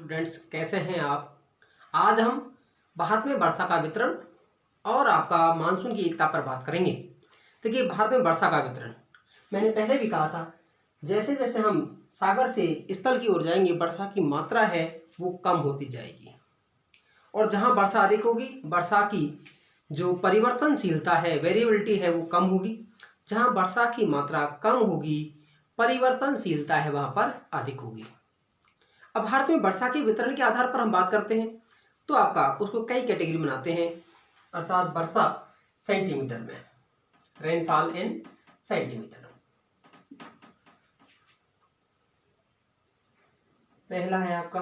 Students, कैसे हैं आप। आज हम भारत में वर्षा का वितरण और आपका मानसून की एकता पर बात करेंगे। देखिए, भारत में वर्षा का वितरण मैंने पहले भी कहा था, जैसे जैसे हम सागर से स्थल की ओर जाएंगे वर्षा की मात्रा है वो कम होती जाएगी, और जहाँ वर्षा अधिक होगी वर्षा की जो परिवर्तनशीलता है, वेरिएबिलिटी है, वो कम होगी। जहाँ वर्षा की मात्रा कम होगी, परिवर्तनशीलता है वहाँ पर अधिक होगी। अब भारत में वर्षा के वितरण के आधार पर हम बात करते हैं तो आपका उसको कई कैटेगरी बनाते हैं, अर्थात वर्षा सेंटीमीटर में, रेनफॉल इन सेंटीमीटर। पहला है आपका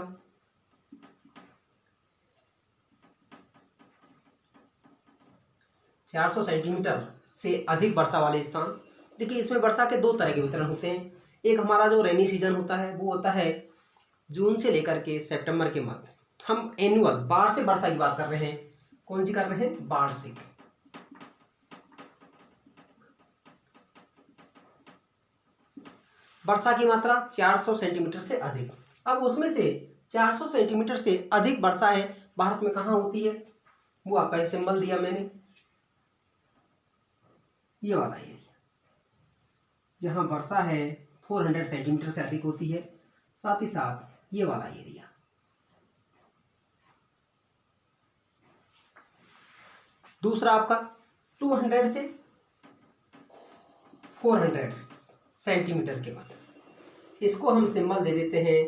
400 सेंटीमीटर से अधिक वर्षा वाले स्थान। देखिए, इसमें वर्षा के दो तरह के वितरण होते हैं। एक हमारा जो रेनी सीजन होता है वो होता है जून से लेकर के सितंबर के मध्य। हम एनुअल वार्षिक वर्षा की बात कर रहे हैं। कौन सी कर रहे हैं? वार्षिक। वर्षा की मात्रा 400 सेंटीमीटर से अधिक। अब उसमें से 400 सेंटीमीटर से अधिक वर्षा है भारत में कहाँ होती है, वो आपका ये सिंबल दिया मैंने, ये वाला एरिया जहाँ वर्षा है 400 सेंटीमीटर से अधिक होती है, साथ ही साथ ये वाला एरिया। दूसरा आपका 200 से 400 सेंटीमीटर के बाद, इसको हम सिंबल दे देते हैं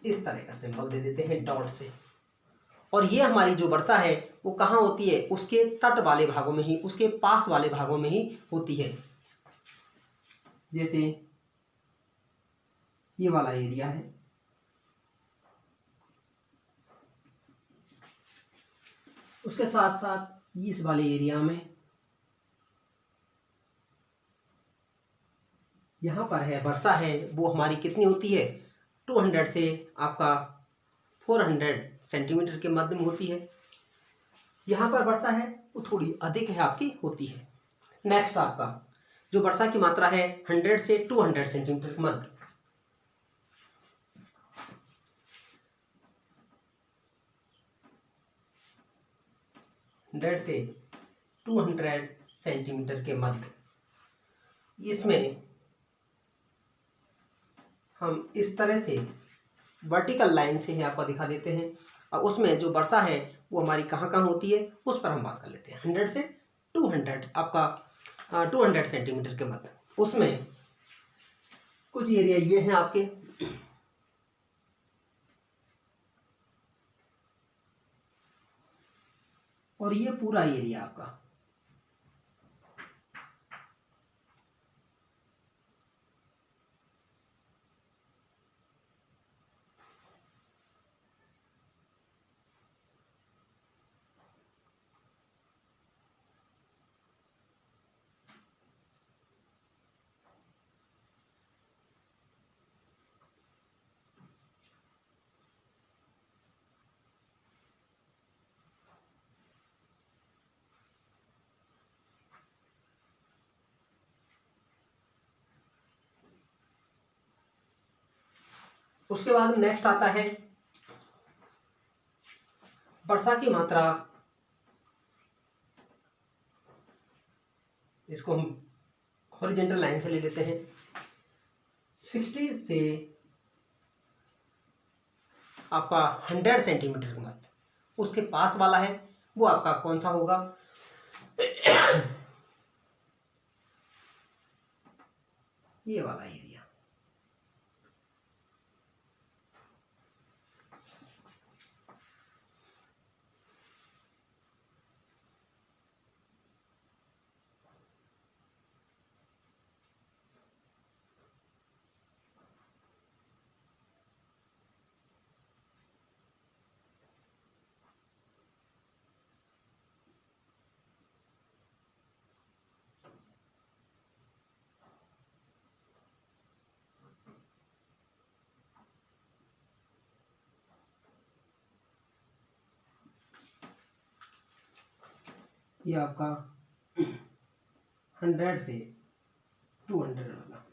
इस तरह का सिंबल दे देते हैं डॉट से। और ये हमारी जो वर्षा है वो कहाँ होती है? उसके तट वाले भागों में ही, उसके पास वाले भागों में ही होती है। जैसे ये वाला एरिया है, उसके साथ साथ इस वाले एरिया में यहाँ पर है वर्षा है वो हमारी कितनी होती है? 200 से आपका 400 सेंटीमीटर के मध्य में होती है। यहाँ पर वर्षा है वो थोड़ी अधिक है आपकी होती है। नेक्स्ट आपका जो वर्षा की मात्रा है 100 से 200 सेंटीमीटर के मध्य। डेढ़ से 200 सेंटीमीटर के मध्य, इसमें हम इस तरह से वर्टिकल लाइन से ही आपको दिखा देते हैं, और उसमें जो वर्षा है वो हमारी कहाँ कहाँ होती है उस पर हम बात कर लेते हैं। 100 से 200 आपका 200 सेंटीमीटर के मध्य, उसमें कुछ एरिया ये हैं आपके, और ये पूरा एरिया आपका उसके बाद नेक्स्ट आता है वर्षा की मात्रा, इसको हम हॉरिजॉन्टल लाइन से ले लेते हैं। 60 से आपका 100 सेंटीमीटर के मध्य, उसके पास वाला है वो आपका कौन सा होगा? ये वाला एरिया। ये आपका 100 से 200 वाला।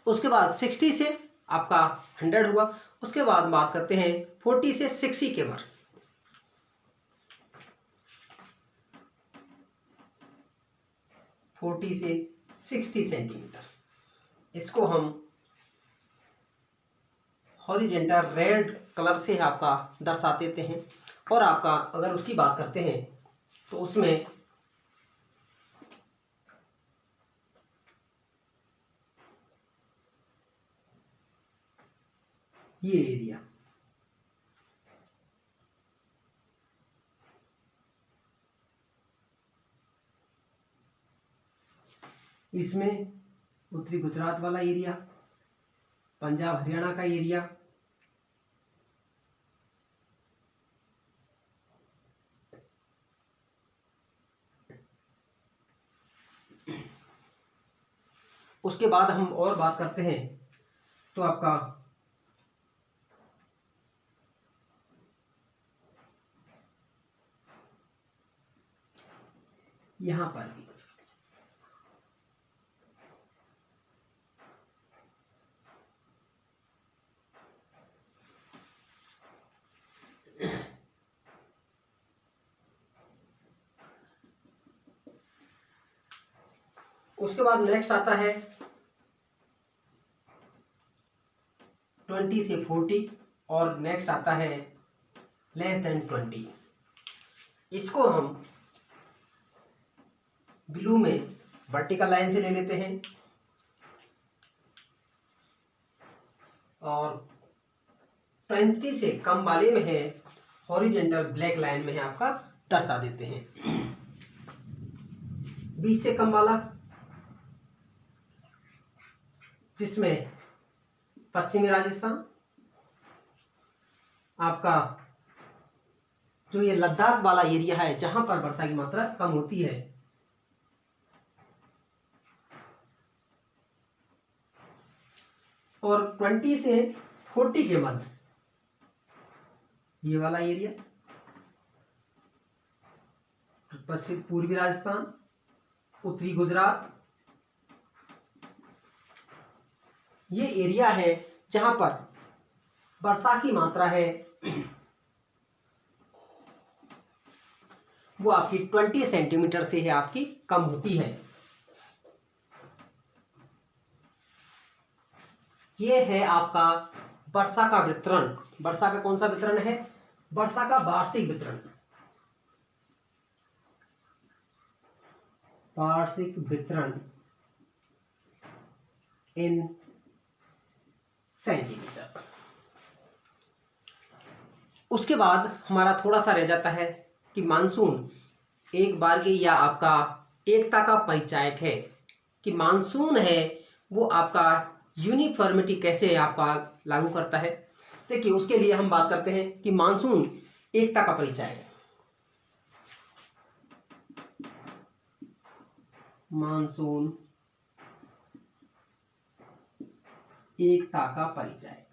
उसके बाद 60 से आपका 100 हुआ। उसके बाद बात करते हैं 40 से 60 के बार। 40 से 60 सेंटीमीटर। इसको हम हॉरिजेंटल रेड कलर से आपका दर्शा देते हैं। और आपका अगर उसकी बात करते हैं तो उसमें ये एरिया, इसमें उत्तरी गुजरात वाला एरिया, पंजाब हरियाणा का एरिया, उसके बाद हम और बात करते हैं तो आपका यहां पर भी उसके बाद नेक्स्ट आता है 20 से 40 और नेक्स्ट आता है लेस देन 20। इसको हम ब्लू में वर्टिकल लाइन से ले लेते हैं और 20 से कम वाले में है हॉरिजेंटल ब्लैक लाइन में है आपका दर्शा देते हैं। 20 से कम वाला जिसमें पश्चिमी राजस्थान, आपका जो ये लद्दाख वाला एरिया है जहां पर वर्षा की मात्रा कम होती है, और 20 से 40 के मध्य ये वाला एरिया, पश्चिम पूर्वी राजस्थान, उत्तरी गुजरात, ये एरिया है जहां पर वर्षा की मात्रा है वो आपकी 20 सेंटीमीटर से है आपकी कम होती है। ये है आपका वर्षा का वितरण। वर्षा का कौन सा वितरण है? वर्षा का वार्षिक वितरण। वार्षिक वितरण इन सेंटीमीटर। उसके बाद हमारा थोड़ा सा रह जाता है कि मानसून एक बार की या आपका एकता का परिचायक है कि मानसून है वो आपका यूनिफॉर्मिटी कैसे आपका लागू करता है। देखिए उसके लिए हम बात करते हैं कि मानसून एकता का परिचायक। मानसून एकता का परिचायक।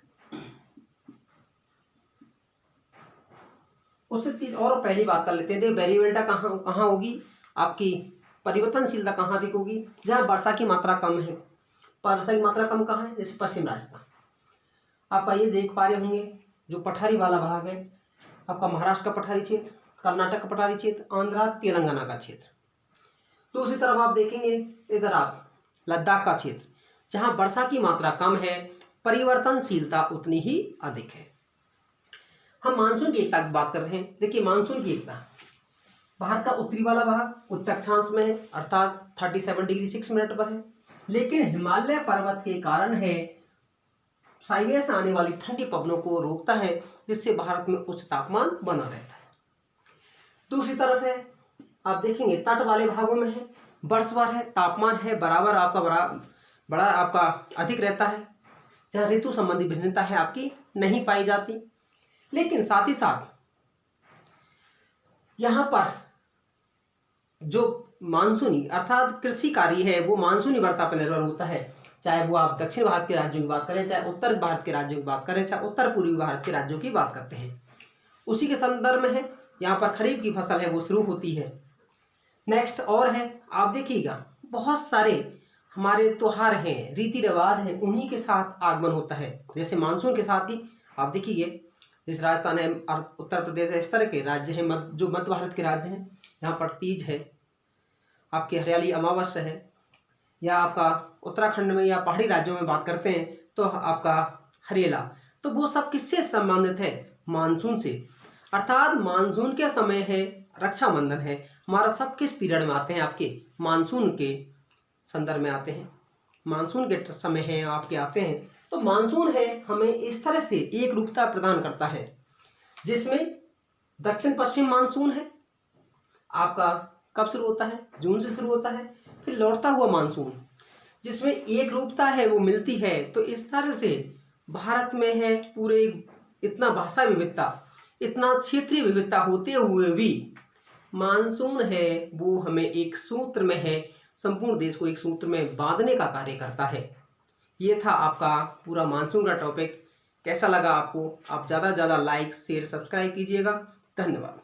उससे चीज और पहली बात कर लेते हैं। देखो वेरिएबिलिटी कहाँ होगी, आपकी परिवर्तनशीलता कहाँ अधिक होगी? जहाँ वर्षा की मात्रा कम है। वर्षा की मात्रा कम कहाँ है? जैसे पश्चिम राजस्थान। आप ये देख पा रहे होंगे जो पठारी वाला भाग है आपका महाराष्ट्र का पठारी क्षेत्र, कर्नाटक का पठारी क्षेत्र, आंध्रा तेलंगाना का क्षेत्र। दूसरी तरफ आप देखेंगे इधर आप लद्दाख का क्षेत्र जहाँ वर्षा की मात्रा कम है, परिवर्तनशीलता उतनी ही अधिक है। हम मानसून की एकता की बात कर रहे हैं। देखिए मानसून की एकता भारत का उत्तरी वाला भाग उच्च अक्षांश में है अर्थात 37 डिग्री 6 मिनट पर है, लेकिन हिमालय पर्वत के कारण है साइवें से आने वाली ठंडी पवनों को रोकता है जिससे भारत में उच्च तापमान बना रहता है। दूसरी तरफ है आप देखेंगे तट वाले भागों में है वर्षभर है तापमान है बराबर आपका बड़ा आपका अधिक रहता है, जहाँ ऋतु संबंधी भिन्नता है आपकी नहीं पाई जाती। लेकिन साथ ही साथ यहाँ पर जो मानसूनी अर्थात कृषि कार्य है वो मानसूनी वर्षा पर निर्भर होता है, चाहे वो आप दक्षिण भारत के राज्यों की बात करें, चाहे उत्तर भारत के राज्यों की बात करें, चाहे उत्तर पूर्वी भारत के राज्यों की बात करते हैं। उसी के संदर्भ में है यहाँ पर खरीफ की फसल है वो शुरू होती है। नेक्स्ट और है आप देखिएगा बहुत सारे हमारे त्योहार हैं, रीति रिवाज हैं, उन्हीं के साथ आगमन होता है। जैसे मानसून के साथ ही आप देखिए, जैसे राजस्थान है और उत्तर प्रदेश है, इस तरह के राज्य हैं जो मध्य भारत के राज्य हैं, यहाँ पर तीज है, आपकी हरियाली अमावस्या है, या आपका उत्तराखंड में या पहाड़ी राज्यों में बात करते हैं तो आपका हरेला। तो वो सब किससे संबंधित है? मानसून से। अर्थात मानसून के समय है, रक्षाबंधन है, हमारा सब किस पीरियड में आते हैं? आपके मानसून के संदर्भ में आते हैं, मानसून के समय है आपके आते हैं। तो मानसून है हमें इस तरह से एक रूपता प्रदान करता है, जिसमें दक्षिण पश्चिम मानसून है आपका कब शुरू होता है? जून से शुरू होता है। फिर लौटता हुआ मानसून, जिसमें एक रूपता है वो मिलती है। तो इस तरह से भारत में है पूरे इतना भाषा विविधता, इतना क्षेत्रीय विविधता होते हुए भी मानसून है वो हमें एक सूत्र में है, संपूर्ण देश को एक सूत्र में बांधने का कार्य करता है। ये था आपका पूरा मानसून का टॉपिक। कैसा लगा आपको? आप ज़्यादा से ज़्यादा लाइक शेयर सब्सक्राइब कीजिएगा। धन्यवाद।